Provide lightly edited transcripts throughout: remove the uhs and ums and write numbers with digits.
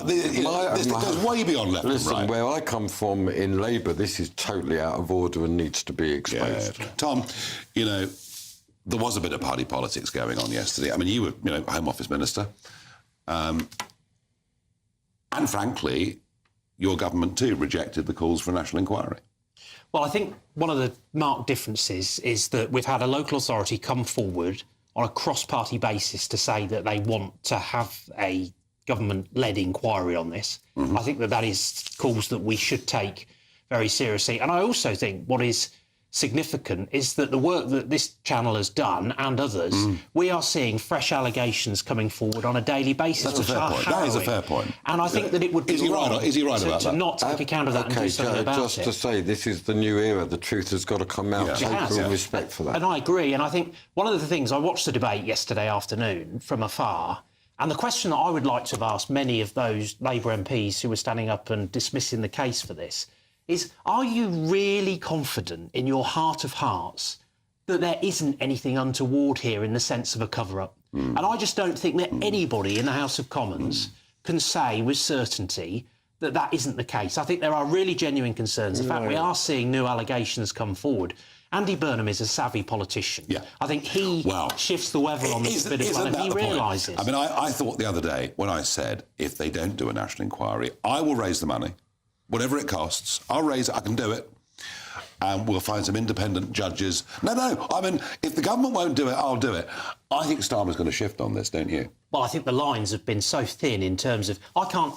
this goes way beyond left and right. Where I come from in Labour, this is totally out of order and needs to be exposed. Yeah. Tom, you know, there was a bit of party politics going on yesterday. I mean, you were, Home Office Minister. And frankly, your government too rejected the calls for a national inquiry. Well, I think one of the marked differences is that we've had a local authority come forward on a cross-party basis to say that they want to have a government-led inquiry on this. I think that is calls that we should take very seriously. And I also think what is significant is that the work that this channel has done and others, we are seeing fresh allegations coming forward on a daily basis. That's a fair point. That is a fair point. And I think that it would be wrong to not take account of that and do something about just it. to say, this is the new era. The truth has got to come out. Full respect for that. And I agree. And I think one of the things, I watched the debate yesterday afternoon from afar, and the question that I would like to have asked many of those Labour MPs who were standing up and dismissing the case for this is, are you really confident in your heart of hearts that there isn't anything untoward here in the sense of a cover-up? And I just don't think that anybody in the House of Commons can say with certainty that that isn't the case. I think there are really genuine concerns. In fact, we are seeing new allegations come forward. Andy Burnham is a savvy politician. Yeah. I think he shifts the weather on this bit as well, and he realises. I mean, I thought the other day when I said, if they don't do a national inquiry, I will raise the money. Whatever it costs, I'll raise it, I can do it. And we'll find some independent judges. No, I mean, if the government won't do it, I'll do it. I think Starmer's going to shift on this, don't you? Well, I think the lines have been so thin in terms of... I can't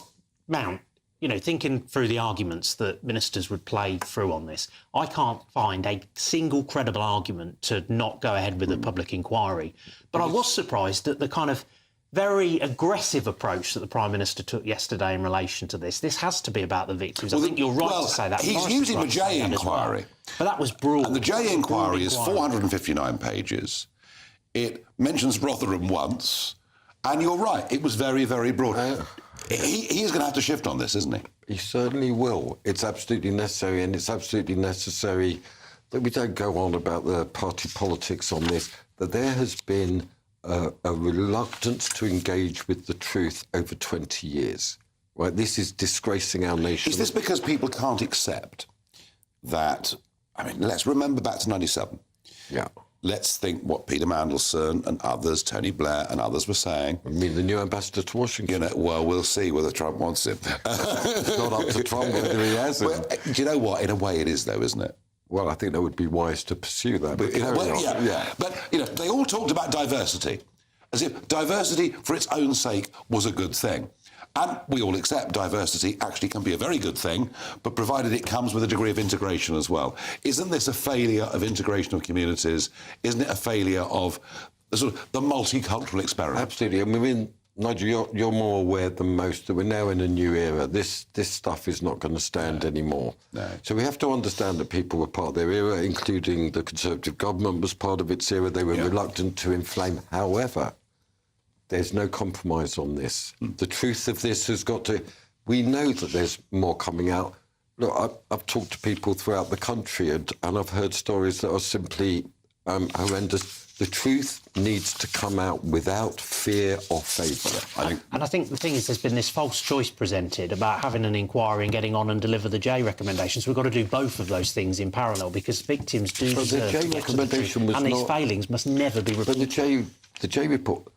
mount, thinking through the arguments that ministers would play through on this, I can't find a single credible argument to not go ahead with a public inquiry. But I was surprised at the kind of very aggressive approach that the Prime Minister took yesterday in relation to this. This has to be about the victims. I think you're right to say that. He's using the J inquiry. But that was broad. And the J inquiry is 459 pages. It mentions Rotherham once. And you're right, it was very, very broad. He's going to have to shift on this, isn't he? He certainly will. It's absolutely necessary, and it's absolutely necessary that we don't go on about the party politics on this, that there has been a reluctance to engage with the truth over 20 years. Right? This is disgracing our nation. Is this because people can't accept that... I mean, let's remember back to 97. Yeah. Let's think what Peter Mandelson and others, Tony Blair and others were saying. I mean, the new ambassador to Washington. Well, we'll see whether Trump wants him. It's not up to Trump whether he has him. Well, do you know what? In a way it is, though, isn't it? Well, I think that would be wise to pursue that. But But, they all talked about diversity, as if diversity for its own sake was a good thing. And we all accept diversity actually can be a very good thing, but provided it comes with a degree of integration as well. Isn't this a failure of integration of communities? Isn't it a failure of the multicultural experiment? Absolutely. I mean, Nigel, you're more aware than most that we're now in a new era. This stuff is not going to stand anymore. No. So we have to understand that people were part of their era, including the Conservative government was part of its era. They were reluctant to inflame. However, there's no compromise on this. The truth of this has got to... We know that there's more coming out. Look, I've talked to people throughout the country and I've heard stories that are simply horrendous. The truth needs to come out without fear or favour. And I think the thing is, there's been this false choice presented about having an inquiry and getting on and deliver the J recommendations. We've got to do both of those things in parallel because victims do deserve the J recommendation was and these failings must never be repeated. But the J report...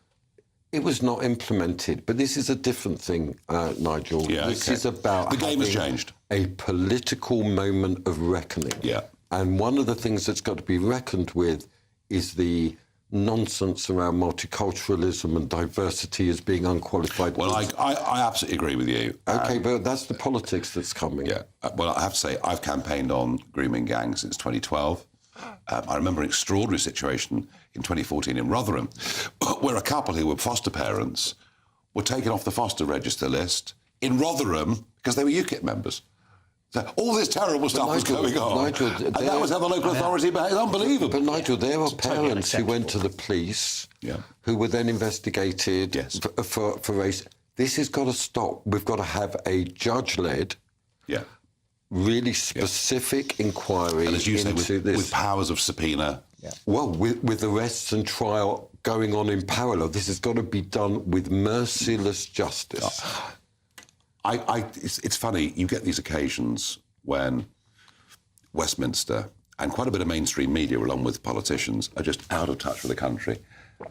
It was not implemented, but this is a different thing, Nigel. This is about the game has changed. A political moment of reckoning. Yeah. And one of the things that's got to be reckoned with is the nonsense around multiculturalism and diversity as being unqualified. Well, I absolutely agree with you. OK, but that's the politics that's coming. Yeah. Well, I have to say, I've campaigned on grooming gangs since 2012. I remember an extraordinary situation in 2014 in Rotherham where a couple who were foster parents were taken off the foster register list in Rotherham because they were UKIP members. So all this terrible stuff was going on. Nigel, and that was how the local authority behaved. It's unbelievable. But, Nigel, there are parents who went to the police who were then investigated for race. This has got to stop. We've got to have a judge-led... really specific inquiry and as you into say, this. With powers of subpoena. Well, with arrests and trial going on in parallel. This has got to be done with merciless justice. It's funny, you get these occasions when Westminster and quite a bit of mainstream media, along with politicians, are just out of touch with the country.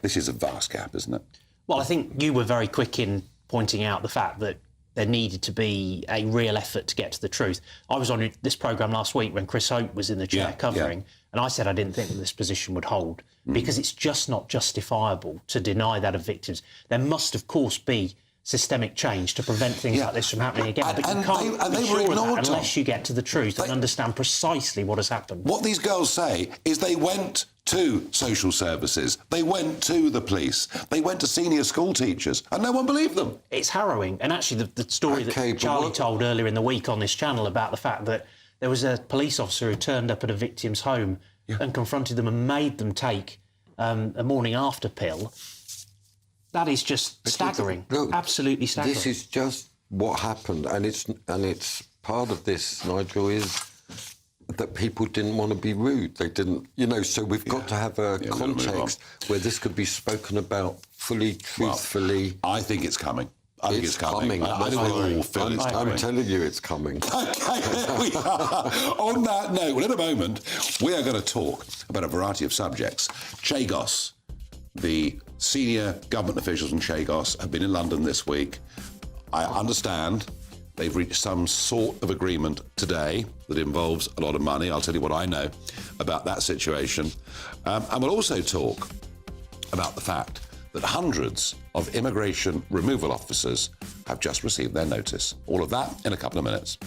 This is a vast gap, isn't it? Well, I think you were very quick in pointing out the fact that there needed to be a real effort to get to the truth. I was on this programme last week when Chris Hope was in the chair covering, and I said I didn't think that this position would hold because it's just not justifiable to deny that of victims. There must, of course, be systemic change to prevent things like this from happening again. But you can't be sure of that unless you get to the truth and understand precisely what has happened. What these girls say is they went to social services, they went to the police, they went to senior school teachers, and no one believed them. It's harrowing. And actually, the story that Charlie told earlier in the week on this channel about the fact that there was a police officer who turned up at a victim's home and confronted them and made them take a morning after pill. That is just staggering. Look, absolutely staggering. This is just what happened, and it's part of this, Nigel, is that people didn't want to be rude. They didn't, so we've got to have a context where this could be spoken about fully, truthfully. Well, I think it's coming. I think it's coming. I think we all feel it's coming. I'm telling you it's coming. OK, there we are. On that note, well, in a moment, we are going to talk about a variety of subjects. Chagos, the senior government officials in Chagos have been in London this week. I understand they've reached some sort of agreement today that involves a lot of money. I'll tell you what I know about that situation. And we'll also talk about the fact that hundreds of immigration removal officers have just received their notice. All of that in a couple of minutes.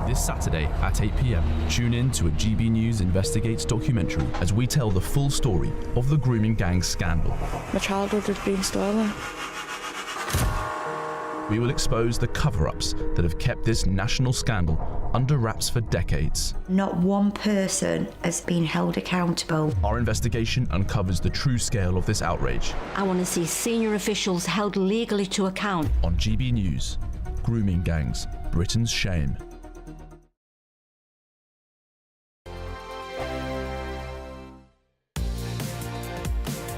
This Saturday at 8 p.m, tune in to a GB News Investigates documentary as we tell the full story of the grooming gang scandal. My childhood has been stolen. We will expose the cover-ups that have kept this national scandal under wraps for decades. Not one person has been held accountable. Our investigation uncovers the true scale of this outrage. I want to see senior officials held legally to account. On GB News, grooming gangs, Britain's shame.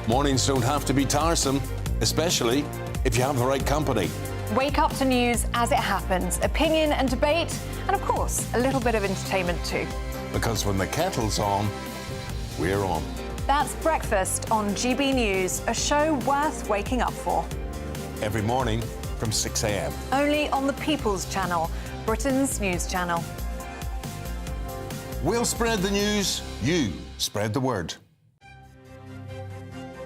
Mornings don't have to be tiresome, especially if you have the right company. Wake up to news as it happens, opinion and debate, and of course, a little bit of entertainment too. Because when the kettle's on, we're on. That's Breakfast on GB News, a show worth waking up for. Every morning from 6 a.m. Only on the People's Channel, Britain's news channel. We'll spread the news, you spread the word.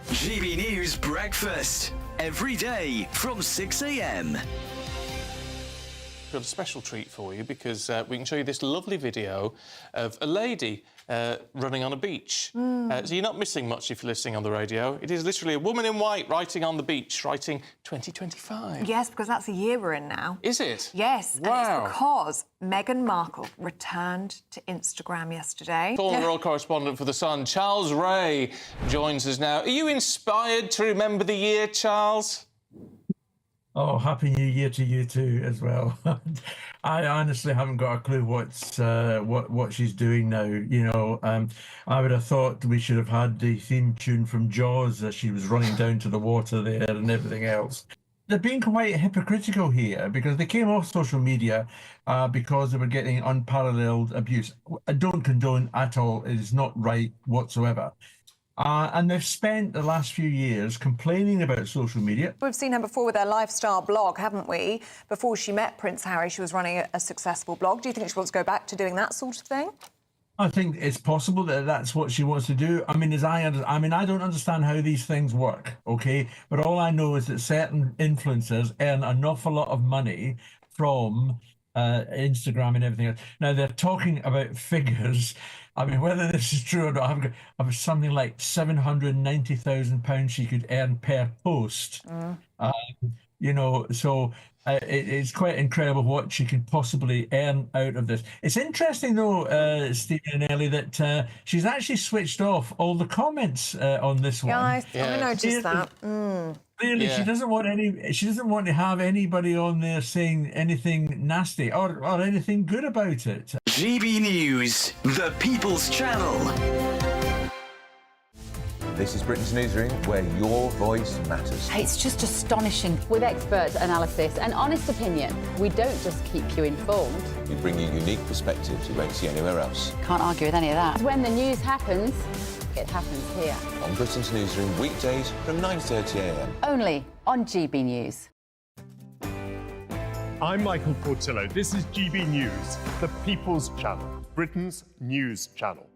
GB News Breakfast, every day from 6 a.m. We've got a special treat for you because we can show you this lovely video of a lady running on a beach. So you're not missing much if you're listening on the radio. It is literally a woman in white writing on the beach, writing 2025. Yes, because that's the year we're in now. Is it? Yes, Wow. and it's because Meghan Markle returned to Instagram yesterday. Former world correspondent for The Sun, Charles Ray, joins us now. Are you inspired to remember the year, Charles? Oh, Happy New Year to you too as well. I honestly haven't got a clue what she's doing now. I would have thought we should have had the theme tune from Jaws as she was running down to the water there and everything else. They're being quite hypocritical here because they came off social media because they were getting unparalleled abuse. I don't condone at all. It is not right whatsoever. And they've spent the last few years complaining about social media. We've seen her before with her lifestyle blog, haven't we? Before she met Prince Harry, she was running a successful blog. Do you think she wants to go back to doing that sort of thing? I think it's possible that that's what she wants to do. I mean, I don't understand how these things work, okay? But all I know is that certain influencers earn an awful lot of money from Instagram and everything else. Now, they're talking about figures. I mean, whether this is true or not, I've something like £790,000 she could earn per post. So it's quite incredible what she can possibly earn out of this. It's interesting, though, Stephen and Ellie, that she's actually switched off all the comments on this one. Yeah, I noticed that. Clearly, she doesn't want to have anybody on there saying anything nasty or anything good about it. GB News, the People's Channel. This is Britain's Newsroom, where your voice matters. It's just astonishing. With expert analysis and honest opinion, we don't just keep you informed. We bring you unique perspectives you won't see anywhere else. Can't argue with any of that. When the news happens, it happens here. On Britain's Newsroom, weekdays from 9:30 a.m. Only on GB News. I'm Michael Portillo. This is GB News, the People's Channel, Britain's news channel.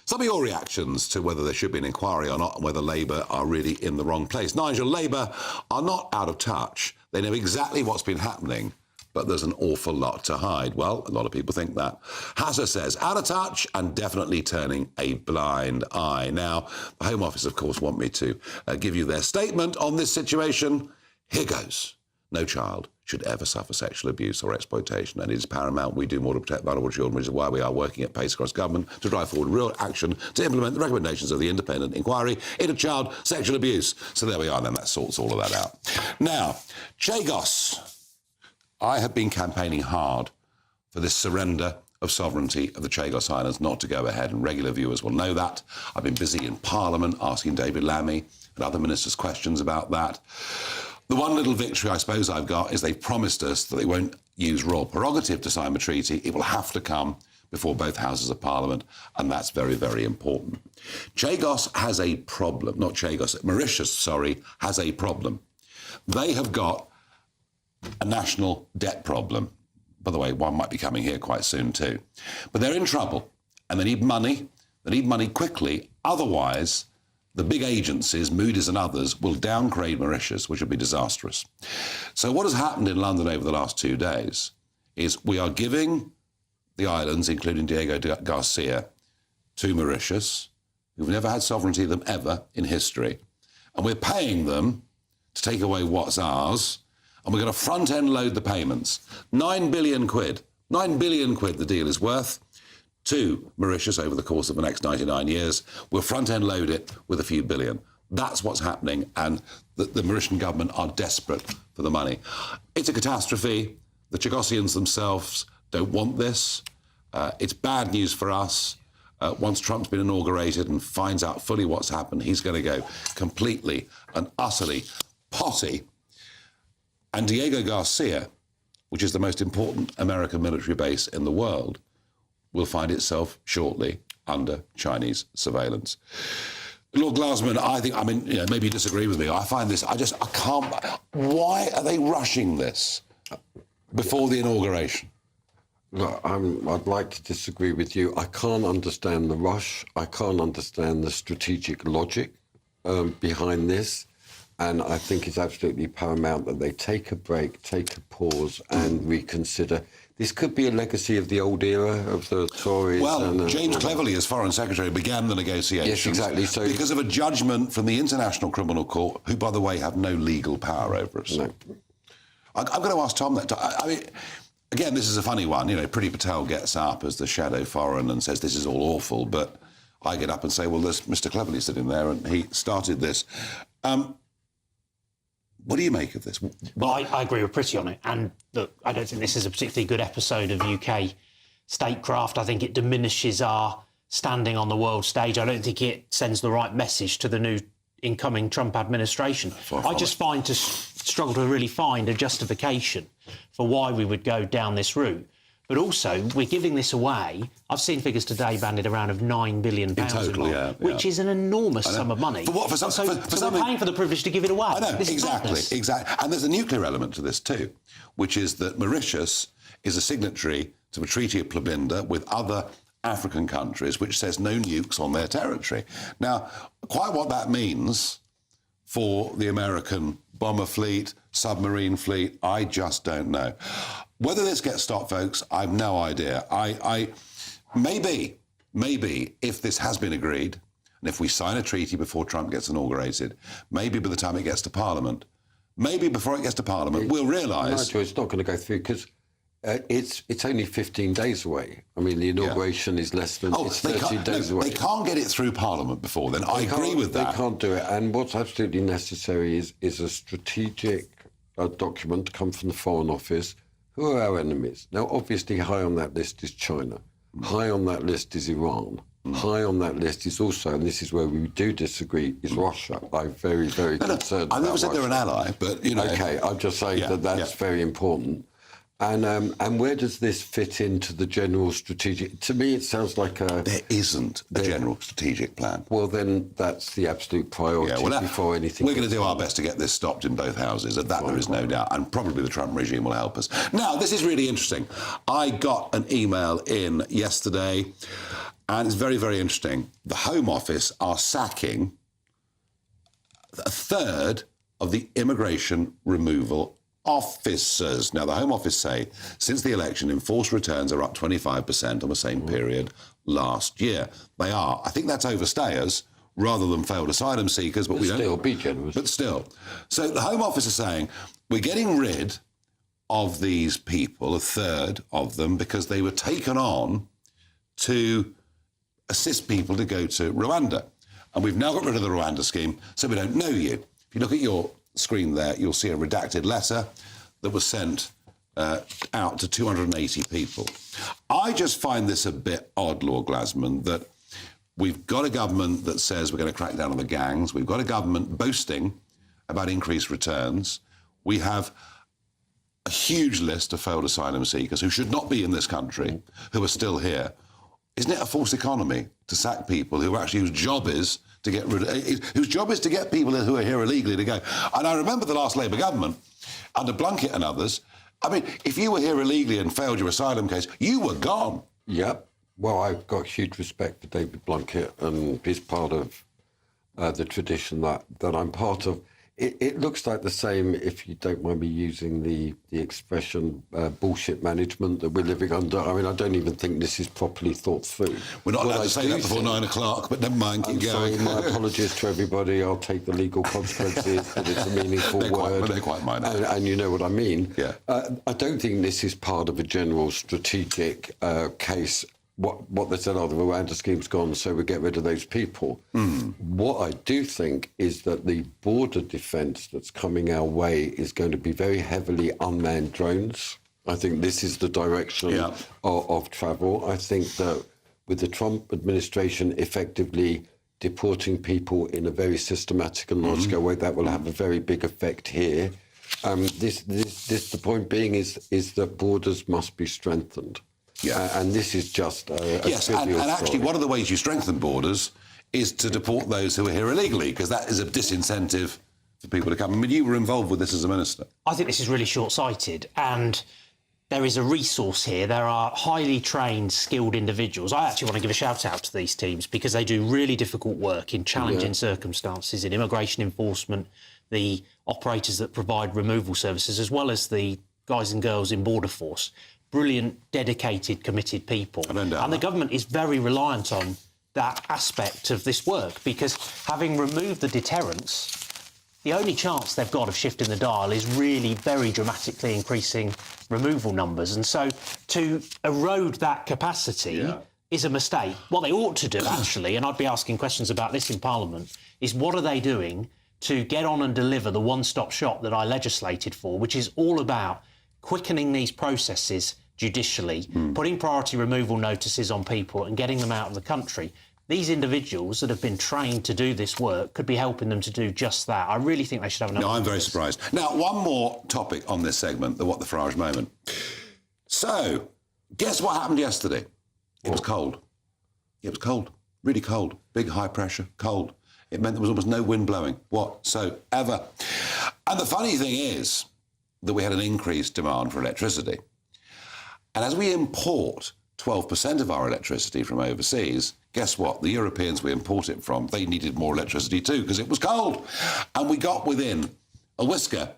Some of your reactions to whether there should be an inquiry or not and whether Labour are really in the wrong place. Nigel, Labour are not out of touch. They know exactly what's been happening, but there's an awful lot to hide. Well, a lot of people think that. Hazza says, out of touch and definitely turning a blind eye. Now, the Home Office, of course, want me to give you their statement on this situation. Here goes. No child should ever suffer sexual abuse or exploitation, and it is paramount we do more to protect vulnerable children, which is why we are working at pace across government to drive forward real action to implement the recommendations of the independent inquiry into child sexual abuse. So there we are, then that sorts all of that out. Now, Chagos. I have been campaigning hard for this surrender of sovereignty of the Chagos Islands not to go ahead, and regular viewers will know that. I've been busy in Parliament asking David Lammy and other ministers questions about that. The one little victory I suppose I've got is they've promised us that they won't use royal prerogative to sign the treaty. It will have to come before both houses of Parliament, and that's very, very important. Chagos has a problem, not Chagos, Mauritius, has a problem. They have got a national debt problem. By the way, one might be coming here quite soon too. But they're in trouble, and they need money. They need money quickly. Otherwise, the big agencies, Moody's and others, will downgrade Mauritius, which would be disastrous. So what has happened in London over the last 2 days is we are giving the islands, including Diego Garcia, to Mauritius, who've never had sovereignty of them ever in history, and we're paying them to take away what's ours, and we're going to front-end load the payments. 9 billion quid. 9 billion quid the deal is worth to Mauritius over the course of the next 99 years. We'll front-end load it with a few billion. That's what's happening, and the Mauritian government are desperate for the money. It's a catastrophe. The Chagosians themselves don't want this. It's bad news for us. Once Trump's been inaugurated and finds out fully what's happened, he's going to go completely and utterly potty. And Diego Garcia, which is the most important American military base in the world, will find itself shortly under Chinese surveillance. Lord Glasman, maybe you disagree with me. I find this, I can't, why are they rushing this before the inauguration? Look, I'd like to disagree with you. I can't understand the rush. I can't understand the strategic logic behind this. And I think it's absolutely paramount that they take a break, take a pause and reconsider. This could be a legacy of the old era of the Tories. Well, James Cleverly, as Foreign Secretary, began the negotiations. Yes, exactly. So because of a judgment from the International Criminal Court, who, by the way, have no legal power over us. No. I'm going to ask Tom that. I mean, again, this is a funny one. You know, Priti Patel gets up as the shadow foreign and says this is all awful, but I get up and say, well, there's Mr. Cleverly sitting there and he started this. What do you make of this? Well, I agree with Priti on it. And look, I don't think this is a particularly good episode of UK statecraft. I think it diminishes our standing on the world stage. I don't think it sends the right message to the new incoming Trump administration. I just struggle to really find a justification for why we would go down this route. But also, we're giving this away. I've seen figures today bandied around of £9 billion total, which is an enormous sum of money. For what? For something? We're paying for the privilege to give it away. I know, exactly. And there's a nuclear element to this too, which is that Mauritius is a signatory to a Treaty of Plebinda with other African countries, which says no nukes on their territory. Now, quite what that means for the American bomber fleet, submarine fleet, I just don't know. Whether this gets stopped, folks, I've no idea. Maybe if this has been agreed, and if we sign a treaty before Trump gets inaugurated, maybe by the time it gets to Parliament, we'll realise... No, it's not going to go through, because it's only 15 days away. I mean, the inauguration is less than... it's 30 days away. They can't get it through Parliament before then. I agree with that. They can't do it. And what's absolutely necessary is a strategic document to come from the Foreign Office. Who are our enemies? Now, obviously, high on that list is China. High on that list is Iran. High on that list is also, and this is where we do disagree, is Russia. I'm very, very concerned about I never said Russia. they're an ally, but, you know... OK, I'm just saying that's very important. And where does this fit into the general strategic... To me, it sounds like a... There isn't a general strategic plan. Well, then that's the absolute priority before anything... We're going to do our best to get this stopped in both houses, and that there is no doubt, and probably the Trump regime will help us. Now, this is really interesting. I got an email in yesterday, and it's very, very interesting. The Home Office are sacking a third of the immigration removal officers. Now, the Home Office say, since the election, enforced returns are up 25% on the same period last year. They are. I think that's overstayers rather than failed asylum seekers, but we don't... Still, be generous. But still. So the Home Office is saying, we're getting rid of these people, a third of them, because they were taken on to assist people to go to Rwanda. And we've now got rid of the Rwanda scheme, so we don't know you. If you look at your screen there, you'll see a redacted letter that was sent out to 280 people. I just find this a bit odd, Lord Glasman, that we've got a government that says we're going to crack down on the gangs. We've got a government boasting about increased returns. We have a huge list of failed asylum seekers who should not be in this country, who are still here. Isn't it a false economy to sack people who actually whose job is to get people who are here illegally to go? And I remember the last Labour government, under Blunkett and others, I mean, if you were here illegally and failed your asylum case, you were gone. Yep. Well, I've got huge respect for David Blunkett, and he's part of the tradition that I'm part of. It looks like the same, if you don't mind me using the expression, bullshit management that we're living under. I mean, I don't even think this is properly thought through. We're not allowed to say that before 9 o'clock, but never mind, keep going. Sorry, my apologies to everybody. I'll take the legal consequences, but it's a meaningful word. They quite mind that. And you know what I mean. Yeah. I don't think this is part of a general strategic case. What they said, the Rwanda scheme's gone, so we get rid of those people. What I do think is that the border defence that's coming our way is going to be very heavily unmanned drones. I think this is the direction of travel. I think that with the Trump administration effectively deporting people in a very systematic and large-scale way, that will have a very big effect here. The point being is that borders must be strengthened. Yeah, and this is just yes, and actually, one of the ways you strengthen borders is to deport those who are here illegally, because that is a disincentive for people to come. I mean, you were involved with this as a minister. I think this is really short-sighted, and there is a resource here. There are highly trained, skilled individuals. I actually want to give a shout-out to these teams because they do really difficult work in challenging circumstances, in immigration enforcement, the operators that provide removal services, as well as the guys and girls in Border Force. Brilliant, dedicated, committed people. And the government is very reliant on that aspect of this work because having removed the deterrence, the only chance they've got of shifting the dial is really very dramatically increasing removal numbers. And so to erode that capacity is a mistake. What they ought to do, actually, and I'd be asking questions about this in Parliament, is what are they doing to get on and deliver the one-stop shop that I legislated for, which is all about quickening these processes judicially, putting priority removal notices on people and getting them out of the country. These individuals that have been trained to do this work could be helping them to do just that. I really think they should have another... No, I'm very surprised. Now, one more topic on this segment, the What the Farage moment. So, guess what happened yesterday? It was cold. It was cold. Really cold. Big high pressure, cold. It meant there was almost no wind blowing whatsoever. And the funny thing is that we had an increased demand for electricity. And as we import 12% of our electricity from overseas, guess what? The Europeans we import it from, they needed more electricity too because it was cold. And we got within a whisker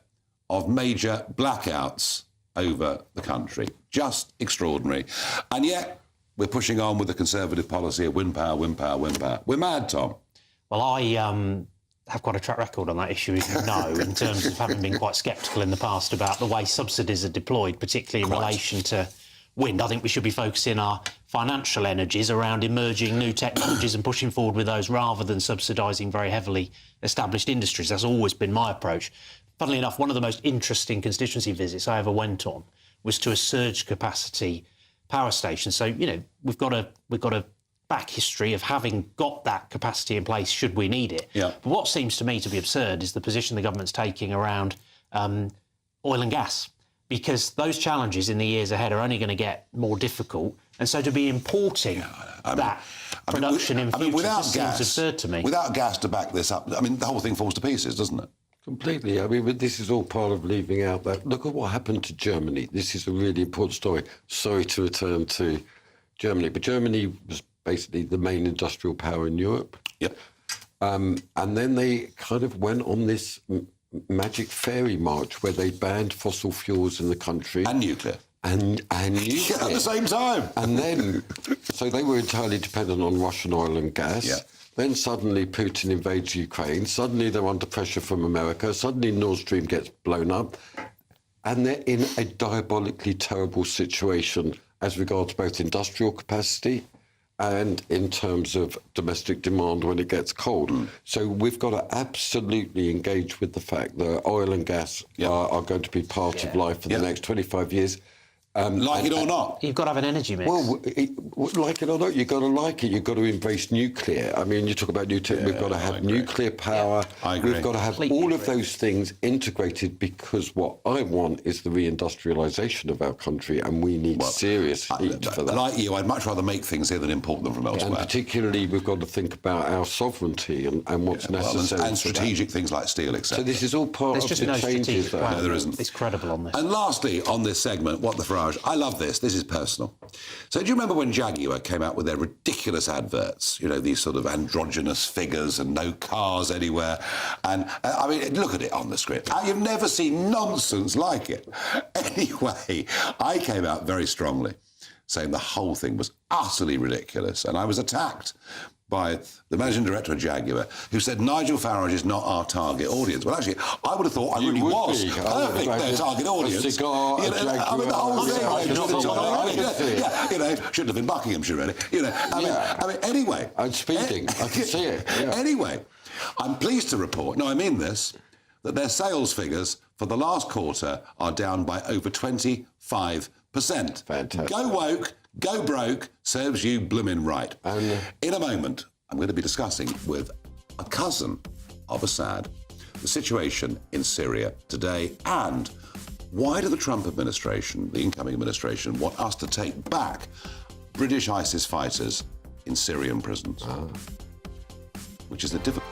of major blackouts over the country. Just extraordinary. And yet we're pushing on with the Conservative policy of wind power, wind power, wind power. We're mad, Tom. Well, I have quite a track record on that issue, as you know, in terms of having been quite sceptical in the past about the way subsidies are deployed, particularly in relation to wind. I think we should be focusing our financial energies around emerging new technologies and pushing forward with those rather than subsidising very heavily established industries. That's always been my approach. funnily enough, one of the most interesting constituency visits I ever went on was to a surge capacity power station. So, you know, we've got a back history of having got that capacity in place should we need it. Yeah. But what seems to me to be absurd is the position the government's taking around oil and gas, because those challenges in the years ahead are only going to get more difficult. And so to be importing that production in future just seems absurd to me. Without gas to back this up, I mean, the whole thing falls to pieces, doesn't it? Completely. I mean, but this is all part of leaving out that. Look at what happened to Germany. This is a really important story. Sorry to return to Germany, but Germany was basically the main industrial power in Europe. Yep. And then they kind of went on this magic fairy march where they banned fossil fuels in the country. And nuclear. And nuclear. At the same time. And then, so they were entirely dependent on Russian oil and gas. Yeah. Then suddenly Putin invades Ukraine. Suddenly they're under pressure from America. Suddenly Nord Stream gets blown up. And they're in a diabolically terrible situation as regards both industrial capacity and in terms of domestic demand when it gets cold. So we've got to absolutely engage with the fact that oil and gas are going to be part of life for the next 25 years. Like it or not. You've got to have an energy mix. Well, like it or not, you've got to like it. You've got to embrace nuclear. I mean, you talk about nuclear. We've got to have nuclear power. I agree. We've got to have all of those things integrated, because what I want is the reindustrialisation of our country, and we need serious heat for that. Like you, I'd much rather make things here than import them from elsewhere. And particularly, we've got to think about our sovereignty and what's necessary. And strategic things like steel, etc. So this is all part of the changes. No, there isn't. It's credible on this. And lastly, on this segment, What the Farage? I love this. This is personal. So do you remember when Jaguar came out with their ridiculous adverts? You know, these sort of androgynous figures and no cars anywhere. And, I mean, look at it on the script. You've never seen nonsense like it. Anyway, I came out very strongly saying the whole thing was utterly ridiculous. And I was attacked by the managing director of Jaguar, who said Nigel Farage is not our target audience. Well, actually, I would have thought I really was perfect their target audience. I mean, the whole thing. You know, shouldn't have been Buckinghamshire, really. You know, I mean, anyway. I'm speaking. I can see it. Yeah. Anyway, I'm pleased to report, no, I mean this, that their sales figures for the last quarter are down by over 25%. Fantastic. Go woke. Go broke serves you bloomin' right. In a moment, I'm going to be discussing with a cousin of Assad the situation in Syria today, and why do the Trump administration, the incoming administration, want us to take back British ISIS fighters in Syrian prisons? Which is a difficult...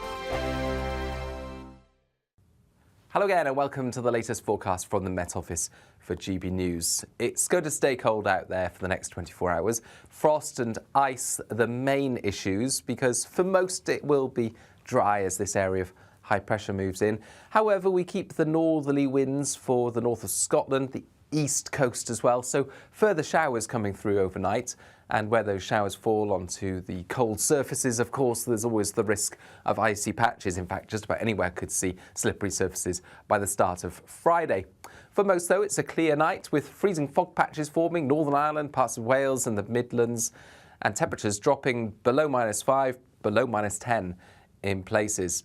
Hello again and welcome to the latest forecast from the Met Office for GB News. It's going to stay cold out there for the next 24 hours. Frost and ice are the main issues, because for most it will be dry as this area of high pressure moves in. However, we keep the northerly winds for the north of Scotland, the east coast as well, so further showers coming through overnight. And where those showers fall onto the cold surfaces, of course, there's always the risk of icy patches. In fact, just about anywhere could see slippery surfaces by the start of Friday. For most, though, it's a clear night with freezing fog patches forming Northern Ireland, parts of Wales and the Midlands, and temperatures dropping below -5, below -10 in places.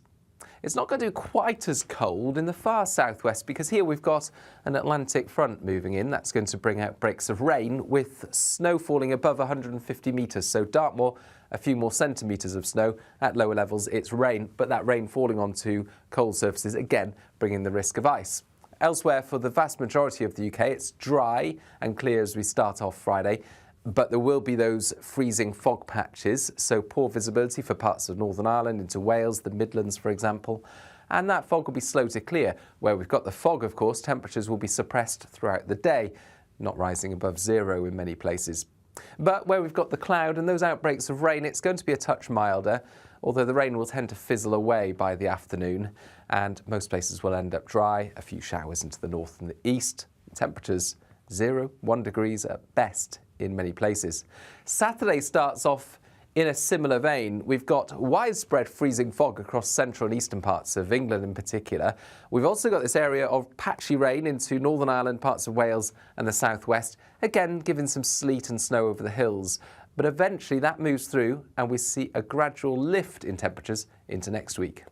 It's not going to be quite as cold in the far southwest, because here we've got an Atlantic front moving in. That's going to bring out breaks of rain with snow falling above 150 metres. So Dartmoor, a few more centimetres of snow. At lower levels, it's rain, but that rain falling onto cold surfaces, again, bringing the risk of ice. Elsewhere, for the vast majority of the UK, it's dry and clear as we start off Friday. But there will be those freezing fog patches, so poor visibility for parts of Northern Ireland into Wales, the Midlands, for example. And that fog will be slow to clear. Where we've got the fog, of course, temperatures will be suppressed throughout the day, not rising above 0 in many places. But where we've got the cloud and those outbreaks of rain, it's going to be a touch milder, although the rain will tend to fizzle away by the afternoon, and most places will end up dry. A few showers into the north and the east. Temperatures 0, 1 degrees at best in many places. Saturday starts off in a similar vein. We've got widespread freezing fog across central and eastern parts of England in particular. We've also got this area of patchy rain into Northern Ireland, parts of Wales and the southwest, again giving some sleet and snow over the hills. But eventually that moves through and we see a gradual lift in temperatures into next week.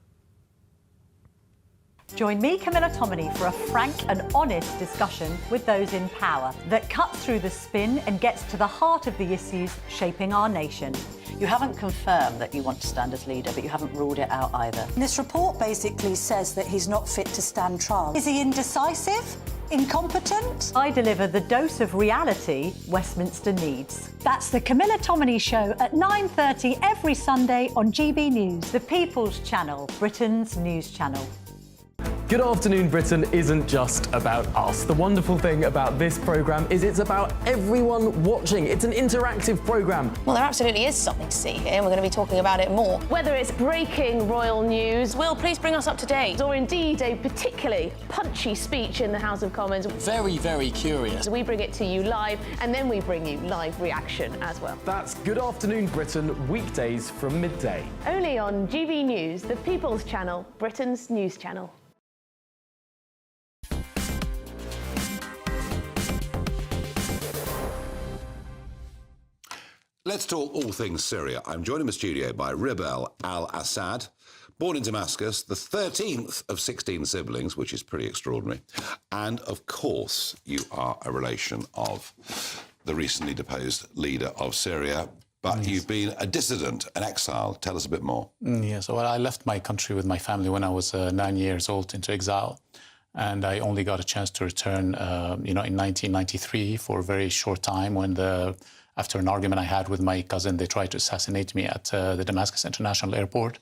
Join me, Camilla Tominey, for a frank and honest discussion with those in power that cuts through the spin and gets to the heart of the issues shaping our nation. You haven't confirmed that you want to stand as leader, but you haven't ruled it out either. This report basically says that he's not fit to stand trial. Is he indecisive? Incompetent? I deliver the dose of reality Westminster needs. That's the Camilla Tominey Show at 9:30 every Sunday on GB News. The People's Channel, Britain's news channel. Good Afternoon Britain isn't just about us. The wonderful thing about this programme is it's about everyone watching. It's an interactive programme. Well, there absolutely is something to see here, and we're going to be talking about it more. Whether it's breaking royal news, Will, please bring us up to date, or indeed a particularly punchy speech in the House of Commons. Very, very curious. We bring it to you live, and then we bring you live reaction as well. That's Good Afternoon Britain, weekdays from midday. Only on GB News, the People's Channel, Britain's news channel. Let's talk all things Syria. I'm joined in the studio by Ribel al-Assad, born in Damascus, the 13th of 16 siblings, which is pretty extraordinary. And, of course, you are a relation of the recently deposed leader of Syria, but Yes. you've been a dissident, an exile. Tell us a bit more. Yes, well, I left my country with my family when I was 9 years old into exile. And I only got a chance to return, in 1993 for a very short time when after an argument I had with my cousin, they tried to assassinate me at the Damascus International Airport.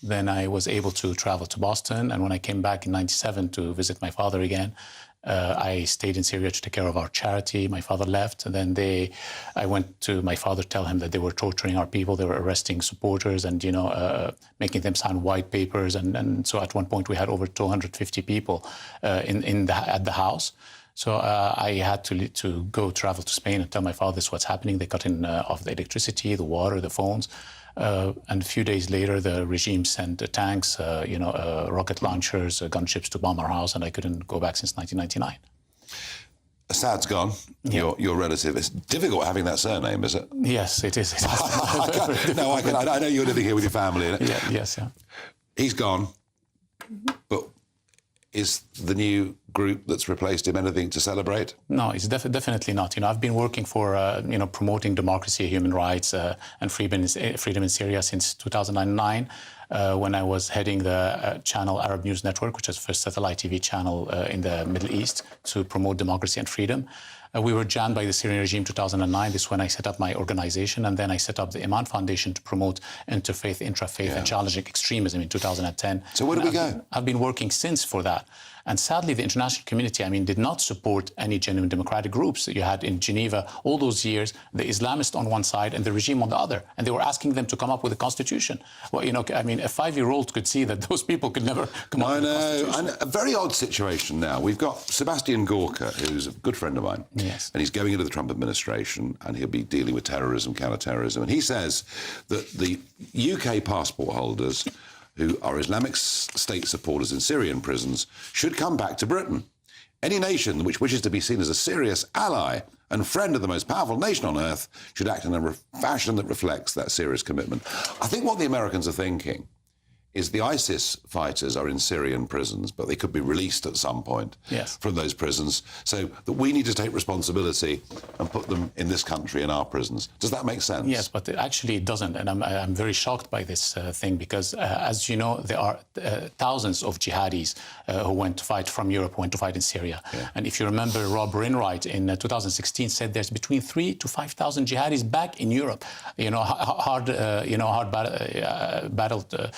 Then I was able to travel to Boston. And when I came back in 97 to visit my father again, I stayed in Syria to take care of our charity. My father left. And then I went to my father, tell him that they were torturing our people. They were arresting supporters and, making them sign white papers. And so at one point we had over 250 people at the house. So I had to go travel to Spain and tell my father this is what's happening. They cut off the electricity, the water, the phones. And a few days later, the regime sent tanks, rocket launchers, gunships to bomb our house, and I couldn't go back since 1999. Assad's gone, your relative. It's difficult having that surname, is it? Yes, it is. I know you're living here with your family. Yes. He's gone, but is the new group that's replaced him anything to celebrate? No, it's definitely not. I've been working for, promoting democracy, human rights, and freedom in Syria since 2009, when I was heading the channel Arab News Network, which is the first satellite TV channel in the Middle East to promote democracy and freedom. We were jammed by the Syrian regime in 2009. This is when I set up my organization, and then I set up the Iman Foundation to promote interfaith, intrafaith, and challenging extremism in 2010. So where do we go? I've been working since for that. And sadly, the international community, did not support any genuine democratic groups that you had in Geneva all those years, the Islamists on one side and the regime on the other. And they were asking them to come up with a constitution. Well, a 5-year-old could see that those people could never come up with a constitution. And a very odd situation now. We've got Sebastian Gorka, who's a good friend of mine. Yes. And he's going into the Trump administration, and he'll be dealing with terrorism, counter-terrorism. And he says that the UK passport holders who are Islamic State supporters in Syrian prisons should come back to Britain. Any nation which wishes to be seen as a serious ally and friend of the most powerful nation on earth should act in a fashion that reflects that serious commitment. I think what the Americans are thinking is the ISIS fighters are in Syrian prisons, but they could be released at some point from those prisons, so that we need to take responsibility and put them in this country in our prisons. Does that make sense? Yes, but actually it doesn't, and I'm very shocked by this thing, because as you know, there are thousands of jihadis who went to fight from Europe, who went to fight in Syria. Yeah. And if you remember, Rob Wainwright in 2016 said there's between 3,000 to 5,000 jihadis back in Europe. Hard battled.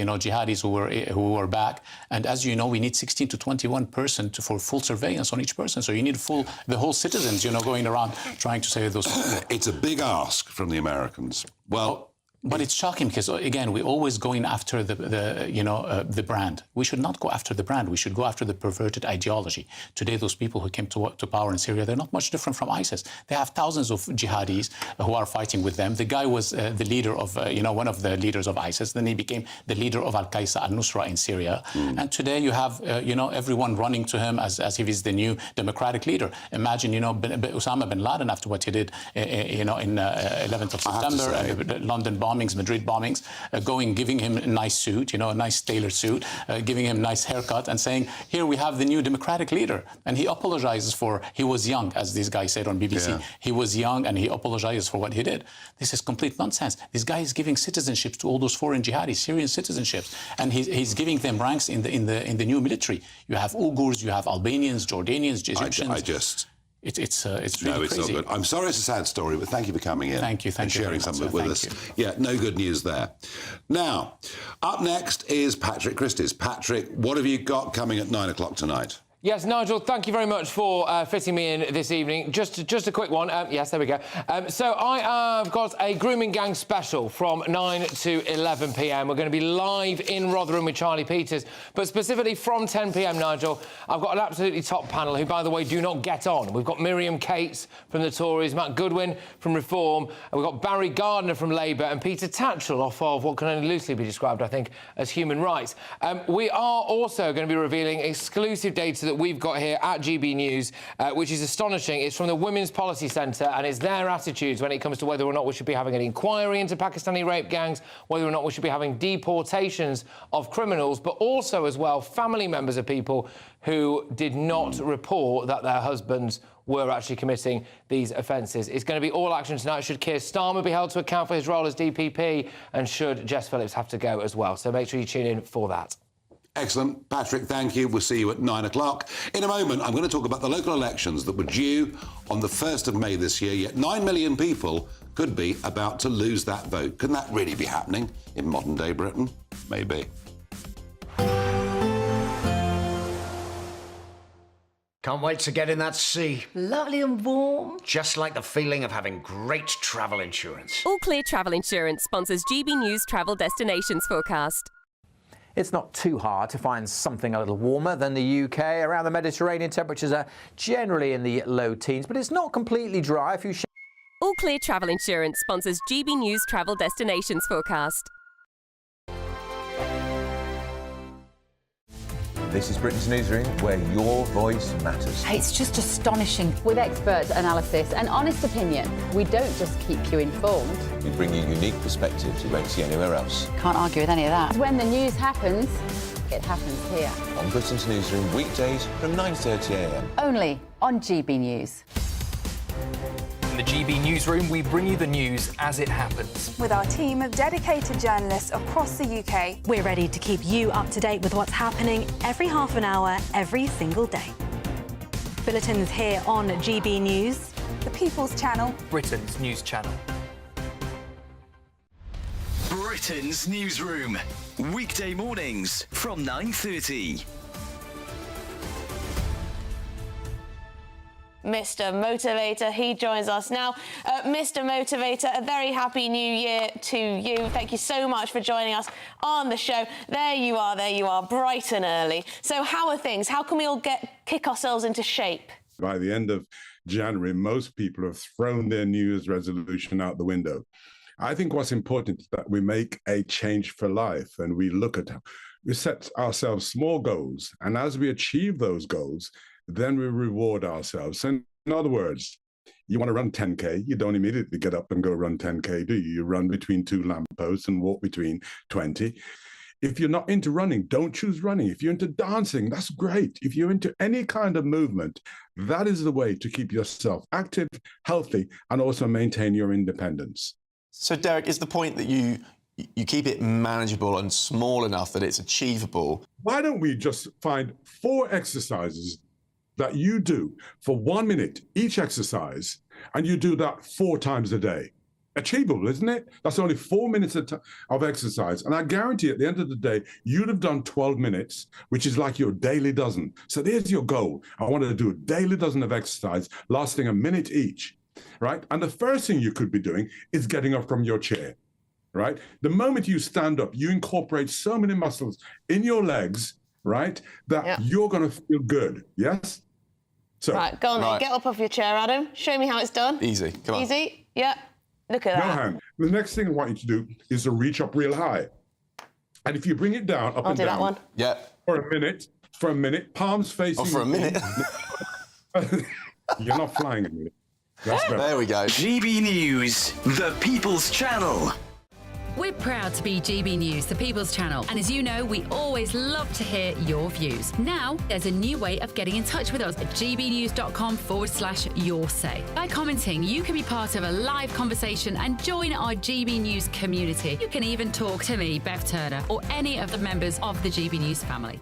Jihadis who were back. And as you know, we need 16 to 21 person for full surveillance on each person. So you need the whole citizens, going around trying to save those people. It's a big ask from the Americans. Well, but it's shocking because, again, we're always going after the brand. We should not go after the brand. We should go after the perverted ideology. Today, those people who came to power in Syria, they're not much different from ISIS. They have thousands of jihadis who are fighting with them. The guy was the leader of, one of the leaders of ISIS. Then he became the leader of Al-Qaeda al-Nusra in Syria. And today you have, everyone running to him as if he's the new democratic leader. Imagine, Osama bin Laden, after what he did, in 11th of September, London bomb. bombings, Madrid bombings, giving him a nice suit, a nice tailored suit, giving him a nice haircut and saying, here we have the new democratic leader. And he apologizes he was young, as this guy said on BBC. Yeah. He was young and he apologizes for what he did. This is complete nonsense. This guy is giving citizenships to all those foreign jihadis, Syrian citizenships, and he's giving them ranks in the new military. You have Uyghurs, you have Albanians, Jordanians, Egyptians. It's really crazy. Not good. I'm sorry it's a sad story, but thank you for coming in. Thank you and sharing some of it with us. You. Yeah, no good news there. Now, up next is Patrick Christys. Patrick, what have you got coming at 9 o'clock tonight? Yes, Nigel, thank you very much for fitting me in this evening. Just a quick one. Yes, there we go. So I have got a grooming gang special from 9 to 11 p.m. We're going to be live in Rotherham with Charlie Peters, but specifically from 10 p.m, Nigel, I've got an absolutely top panel who, by the way, do not get on. We've got Miriam Cates from the Tories, Matt Goodwin from Reform, and we've got Barry Gardiner from Labour and Peter Tatchell off of what can only loosely be described, I think, as human rights. We are also going to be revealing exclusive data that we've got here at GB News, which is astonishing. It's from the Women's Policy Centre, and it's their attitudes when it comes to whether or not we should be having an inquiry into Pakistani rape gangs, whether or not we should be having deportations of criminals, but also, as well, family members of people who did not report that their husbands were actually committing these offences. It's going to be all action tonight. Should Keir Starmer be held to account for his role as DPP, and should Jess Phillips have to go as well? So make sure you tune in for that. Excellent. Patrick, thank you. We'll see you at 9 o'clock. In a moment, I'm going to talk about the local elections that were due on the 1st of May this year, yet 9 million people could be about to lose that vote. Can that really be happening in modern-day Britain? Maybe. Can't wait to get in that sea. Lovely and warm. Just like the feeling of having great travel insurance. All Clear Travel Insurance sponsors GB News Travel Destinations Forecast. It's not too hard to find something a little warmer than the UK. Around the Mediterranean, temperatures are generally in the low teens, but it's not completely dry. If you All Clear Travel Insurance sponsors GB News Travel Destinations Forecast. This is Britain's Newsroom, where your voice matters. It's just astonishing. With expert analysis and honest opinion, we don't just keep you informed. We bring you unique perspectives you won't see anywhere else. Can't argue with any of that. When the news happens, it happens here. On Britain's Newsroom, weekdays from 9:30 a.m. Only on GB News. In the GB Newsroom, we bring you the news as it happens. With our team of dedicated journalists across the UK. We're ready to keep you up to date with what's happening every half an hour, every single day. Bulletins here on GB News. The People's Channel. Britain's news channel. Britain's Newsroom. Weekday mornings from 9:30. Mr. Motivator, he joins us now. Mr. Motivator, a very happy new year to you. Thank you so much for joining us on the show. There you are, bright and early. So how are things? How can we all kick ourselves into shape? By the end of January, most people have thrown their New Year's resolution out the window. I think what's important is that we make a change for life, and we set ourselves small goals, and as we achieve those goals, then we reward ourselves. And in other words, you want to run 10K, you don't immediately get up and go run 10K, do you? You run between 2 lampposts and walk between 20. If you're not into running, don't choose running. If you're into dancing, that's great. If you're into any kind of movement, that is the way to keep yourself active, healthy, and also maintain your independence. So, Derek, is the point that you keep it manageable and small enough that it's achievable? Why don't we just find 4 exercises that you do for 1 minute each exercise, and you do that 4 times a day? Achievable, isn't it? That's only 4 minutes of exercise. And I guarantee at the end of the day, you'd have done 12 minutes, which is like your daily dozen. So there's your goal. I want to do a daily dozen of exercise lasting a minute each, right? And the first thing you could be doing is getting up from your chair, right? The moment you stand up, you incorporate so many muscles in your legs, right, that you're going to feel good, yes? So, right, go on then. Get up off your chair, Adam. Show me how it's done. Easy, come on. Easy, yeah. Look at that. No hand. The next thing I want you to do is to reach up real high. And if you bring it down, up I'll and do down. That one. Yeah. For a minute, palms facing. Oh, for a minute? You're not flying a minute. That's better. There we go. GB News, the People's Channel. We're proud to be GB News, the People's Channel. And as you know, we always love to hear your views. Now, there's a new way of getting in touch with us at gbnews.com/yoursay. By commenting, you can be part of a live conversation and join our GB News community. You can even talk to me, Bev Turner, or any of the members of the GB News family.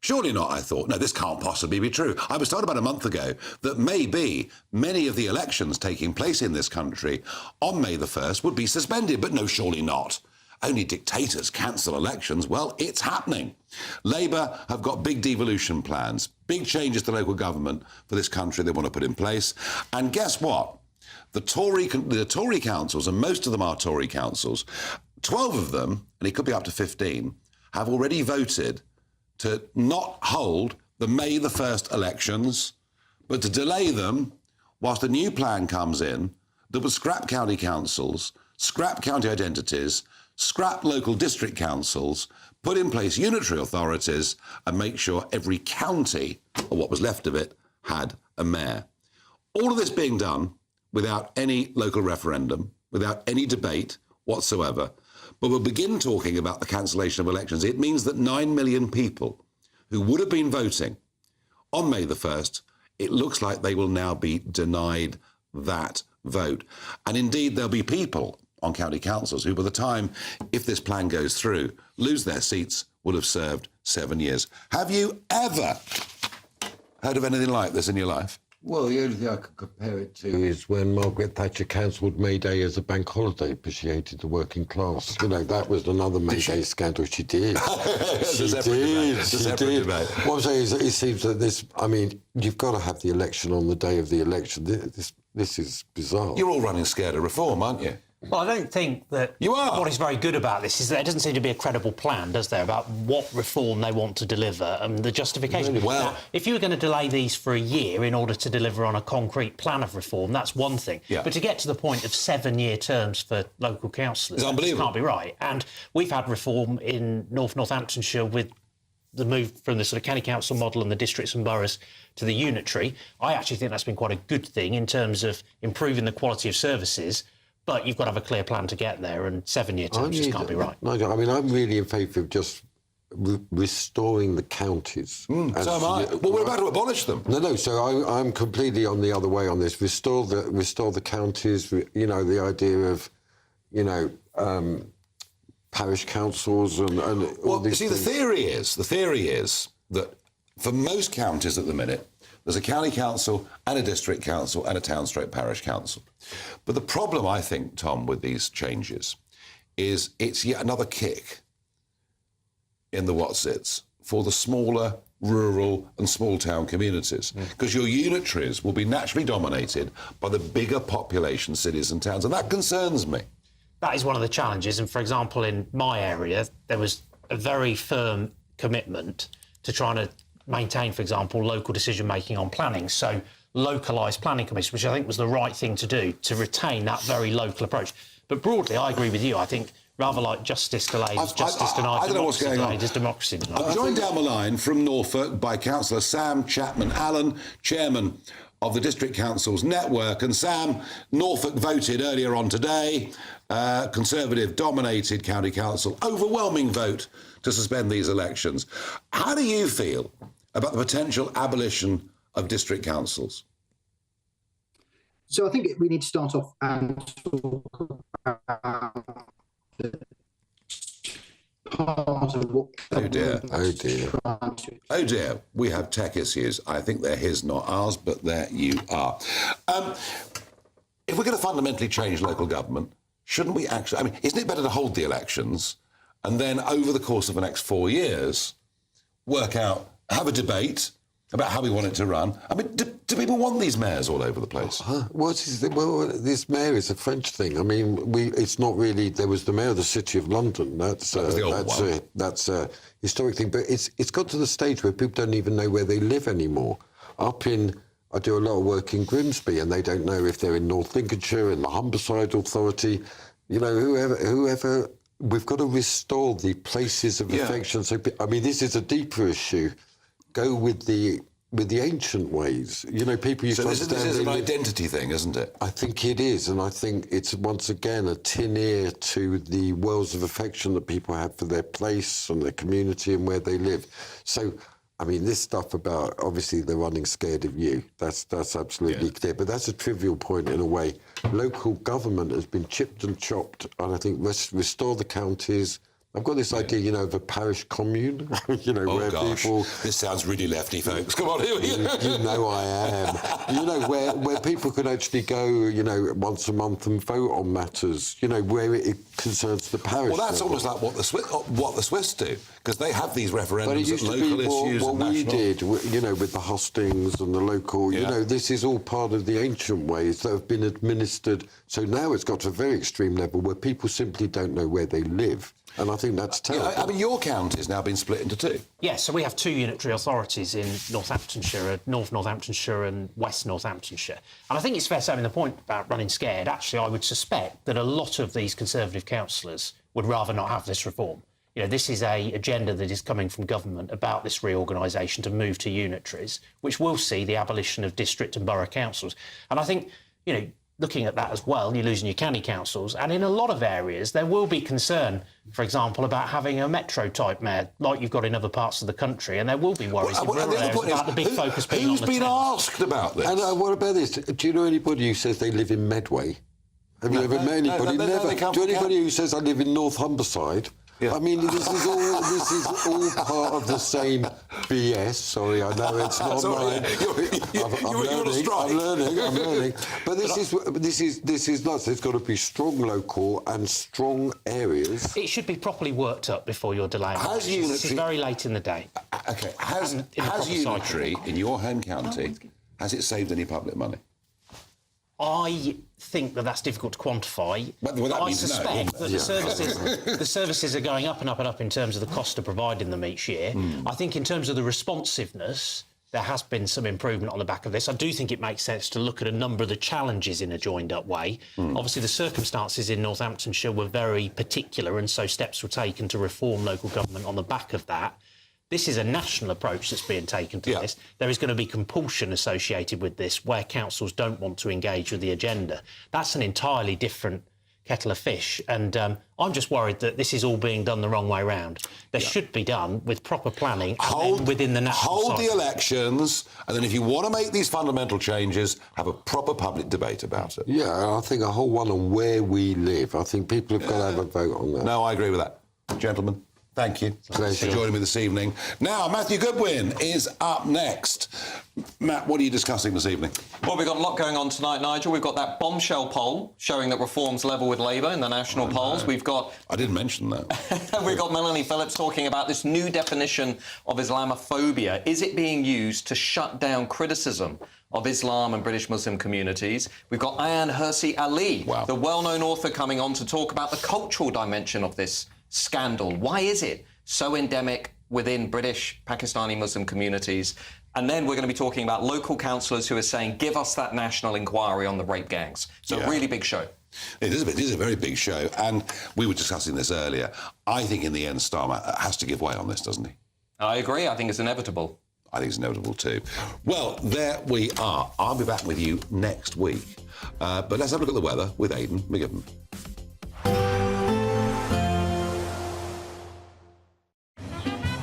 Surely not, I thought. No, this can't possibly be true. I was told about a month ago that maybe many of the elections taking place in this country on May the 1st would be suspended, but no, surely not. Only dictators cancel elections. Well, it's happening. Labour have got big devolution plans, big changes to local government for this country they want to put in place. And guess what? The Tory councils, and most of them are Tory councils, 12 of them, and it could be up to 15, have already voted to not hold the May the 1st elections, but to delay them whilst a new plan comes in that would scrap county councils, scrap county identities, scrap local district councils, put in place unitary authorities and make sure every county, or what was left of it, had a mayor. All of this being done without any local referendum, without any debate whatsoever. But we'll begin talking about the cancellation of elections. It means that 9 million people who would have been voting on May the 1st, it looks like they will now be denied that vote. And indeed, there'll be people on county councils who, by the time, if this plan goes through, lose their seats, will have served 7 years. Have you ever heard of anything like this in your life? Well, the only thing I could compare it to is when Margaret Thatcher cancelled May Day as a bank holiday because she hated the working class. You know, that was another May Day scandal. She did. She did. What I'm saying is, it seems that this, I mean, you've got to have the election on the day of the election. This is bizarre. You're all running scared of reform, aren't you? Well, I don't think that what is very good about this is that there doesn't seem to be a credible plan, does there, about what reform they want to deliver and the justification. Well, now, if you were going to delay these for a year in order to deliver on a concrete plan of reform, that's one thing. Yeah. But to get to the point of 7-year terms for local councillors, it's unbelievable. Can't be right. And we've had reform in Northamptonshire with the move from the sort of county council model and the districts and boroughs to the unitary. I actually think that's been quite a good thing in terms of improving the quality of services. But you've got to have a clear plan to get there, and 7-year terms just can't be right. Nigel, I mean, I'm really in favour of just restoring the counties. So am I. Well, we're about to abolish them. No, so I'm completely on the other way on this. Restore the counties, you know, the idea of, you know, parish councils and all these things. The theory is that for most counties at the minute, there's a county council and a district council and a town/parish council. But the problem, I think, Tom, with these changes is it's yet another kick in the whatsits for the smaller rural and small town communities, because your unitaries will be naturally dominated by the bigger population cities and towns, and that concerns me. That is one of the challenges, and for example, in my area, there was a very firm commitment to trying to maintain, for example, local decision-making on planning. So localised planning commissions, which I think was the right thing to do, to retain that very local approach. But broadly, I agree with you. I think rather like justice delayed is justice denied, I don't know what's going on. is democracy denied. I'm joined down the line from Norfolk by Councillor Sam Chapman-Allen, Chairman of the District Council's Network. And Sam, Norfolk voted earlier on today, Conservative-dominated County Council, overwhelming vote to suspend these elections. How do you feel about the potential abolition of district councils? So I think we need to start off and talk about the part of what... Oh dear, we have tech issues. I think they're his, not ours, but there you are. If we're going to fundamentally change local government, shouldn't we actually... I mean, isn't it better to hold the elections and then over the course of the next 4 years work out, have a debate about how we want it to run? I mean, do people want these mayors all over the place? Well, this mayor is a French thing. I mean, it's not really... There was the mayor of the City of London. That's a historic thing. But it's got to the stage where people don't even know where they live anymore. I do a lot of work in Grimsby, and they don't know if they're in North Lincolnshire, in the Humberside Authority. You know, whoever... We've got to restore the places of affection. So, I mean, this is a deeper issue. Go with the with the ancient ways. You know, people used so to this understand... is an identity thing, isn't it? I think it is, and I think it's, once again, a tin ear to the wells of affection that people have for their place and their community and where they live. So, I mean, this stuff about, obviously, they're running scared of you. That's absolutely clear. But that's a trivial point in a way. Local government has been chipped and chopped, and I think restore the counties. I've got this idea, you know, of a parish commune, you know, where people... This sounds really lefty, folks. Come on, here we go. You know I am. You know, where people can actually go, you know, once a month and vote on matters, you know, where it concerns the parish. Well, that's almost like what the Swiss do, because they have these referendums at local issues what and we national... did, you know, with the hustings and the local, you know, this is all part of the ancient ways that have been administered. So now it's got to a very extreme level where people simply don't know where they live. And I think that's terrible. I mean, your county's now been split into two. Yes, so we have two unitary authorities in Northamptonshire, North Northamptonshire and West Northamptonshire. And I think it's fair to say, I mean, the point about running scared, actually, I would suspect that a lot of these Conservative councillors would rather not have this reform. You know, this is an agenda that is coming from government about this reorganisation to move to unitaries, which will see the abolition of district and borough councils. And I think, you know, looking at that as well, you're losing your county councils, and in a lot of areas there will be concern, for example, about having a metro-type mayor, like you've got in other parts of the country, and there will be worries in rural areas about the big focus being on the Who's been towns. asked about this? And what about this? Do you know anybody who says they live in Medway? Have you ever met anybody? Never. Do you know anybody who says I live in North Humberside? Yeah. I mean, this is all part of the same BS. Sorry, I know it's not mine. I'm learning. But this is nuts. There's got to be strong local and strong areas. It should be properly worked up before you're delaying. This is very late in the day. OK, has unitary in your home county, has it saved any public money? I think that's difficult to quantify. I suspect that the services are going up and up and up in terms of the cost of providing them each year. I think in terms of the responsiveness, there has been some improvement on the back of this. I do think it makes sense to look at a number of the challenges in a joined-up way. Obviously, the circumstances in Northamptonshire were very particular, and so steps were taken to reform local government on the back of that. This is a national approach that's being taken to this. There is going to be compulsion associated with this where councils don't want to engage with the agenda. That's an entirely different kettle of fish. And I'm just worried that this is all being done the wrong way round. They should be done with proper planning and within the national Hold cycle. the elections, and then if you want to make these fundamental changes, have a proper public debate about it. Yeah, I think a whole one on where we live. I think people have got to have a vote on that. No, I agree with that. Gentlemen, thank you for joining me this evening. Now, Matthew Goodwin is up next. Matt, what are you discussing this evening? Well, we've got a lot going on tonight, Nigel. We've got that bombshell poll showing that reform's level with Labour in the national polls. We've got... I didn't mention that. We've got Melanie Phillips talking about this new definition of Islamophobia. Is it being used to shut down criticism of Islam and British Muslim communities? We've got Ayaan Hirsi Ali, the well-known author, coming on to talk about the cultural dimension of this scandal. Why is it so endemic within British Pakistani Muslim communities? And then we're going to be talking about local councillors who are saying, give us that national inquiry on the rape gangs. So a really big show. It is a very big show, and we were discussing this earlier. I think in the end Starmer has to give way on this, doesn't he? I agree. I think it's inevitable. I think it's inevitable too. Well, there we are. I'll be back with you next week. But let's have a look at the weather with Aidan McGibbon.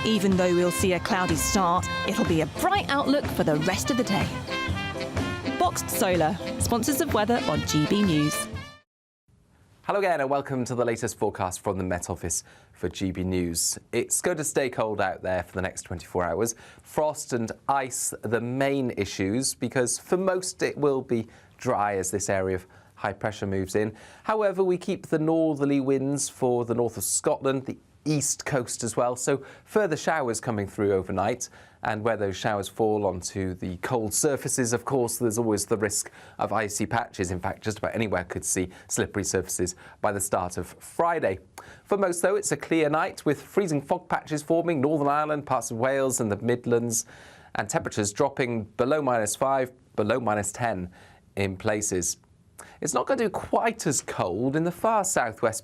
Even though we'll see a cloudy start, it'll be a bright outlook for the rest of the day. Boxed Solar, sponsors of weather on GB News. Hello again and welcome to the latest forecast from the Met Office for GB News. It's going to stay cold out there for the next 24 hours. Frost and ice are the main issues because for most it will be dry as this area of high pressure moves in. However, we keep the northerly winds for the north of Scotland, the east coast as well, so further showers coming through overnight, and where those showers fall onto the cold surfaces, of course, there's always the risk of icy patches. In fact, just about anywhere could see slippery surfaces by the start of Friday. For most, though, it's a clear night with freezing fog patches forming Northern Ireland, parts of Wales and the Midlands, and temperatures dropping below -5, below -10 in places. It's not going to be quite as cold in the far southwest because